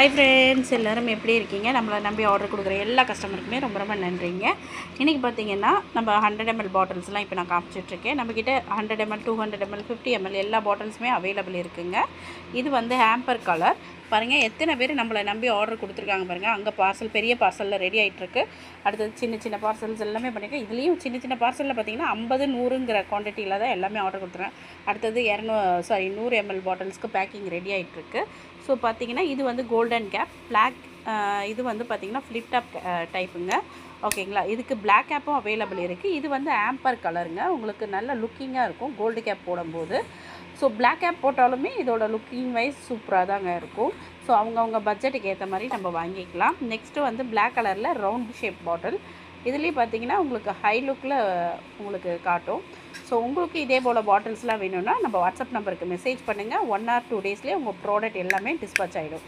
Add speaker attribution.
Speaker 1: Hi friends, எல்லோரும் எப்படி இருக்கீங்க? நம்மளை நம்பி ஆர்டர் கொடுக்குற எல்லா கஸ்டமருக்குமே ரொம்ப ரொம்ப நன்றிங்க. இன்றைக்கி பார்த்தீங்கன்னா நம்ம 100 ml பாட்டில்ஸ்லாம் இப்போ நான் காமிச்சிட்ருக்கேன். நம்மக்கிட்ட 100 ml 200 ml 50 ml எல்லா பாட்டில்ஸுமே அவைலபிள் இருக்குதுங்க. இது வந்து ஹேம்பர் கலர் பாருங்கள். எத்தனை பேர் நம்மளை நம்பி ஆர்டர் கொடுத்துருக்காங்க பாருங்கள். அங்கே பார்சல் பெரிய பார்சலில் ரெடி ஆகிட்டுருக்கு. அடுத்தது சின்ன சின்ன பார்சல்ஸ் எல்லாமே பண்ணியிருக்கேன். இதுலேயும் சின்ன சின்ன பார்சலில் பார்த்தீங்கன்னா 50 100ங்கிற குவான்டிட்டியில் தான் எல்லாமே ஆர்டர் கொடுத்துருக்கேன். அடுத்தது 100 ml பாட்டில்ஸ்க்கு பேக்கிங் ரெடி ஆகிட்டுருக்கு. ஸோ பார்த்திங்கன்னா இது வந்து கோல்டன் கேப் பிளாக், இது வந்து பார்த்திங்கன்னா ஃப்ளிப் டாப் டைப்புங்க. ஓகேங்களா? இதுக்கு பிளாக் கேப்பும் அவைலபிள் இருக்குது. இது வந்து ஆம்பர் கலருங்க. உங்களுக்கு நல்ல லுக்கிங்காக இருக்கும் கோல்டு கேப் போடும்போது. ஸோ பிளாக் கேப் போட்டாலுமே இதோட லுக்கிங் வைஸ் சூப்பராக தாங்க இருக்கும். ஸோ அவங்கவுங்க பட்ஜெட்டுக்கு ஏற்ற மாதிரி நம்ம வாங்கிக்கலாம். நெக்ஸ்ட்டு வந்து பிளாக் கலரில் ரவுண்ட் ஷேப் பாட்டில். இதுலேயும் பார்த்தீங்கன்னா உங்களுக்கு ஹை லுக்கில் உங்களுக்கு காட்டும். ஸோ உங்களுக்கு இதே போல் பாட்டில்ஸ்லாம் வேணும்னா நம்ம வாட்ஸ்அப் நம்பருக்கு மெசேஜ் பண்ணுங்கள். 1 or 2 டேஸ்லேயே உங்கள் ப்ராடக்ட் எல்லாமே டிஸ்பேட்ச் ஆகிடும்.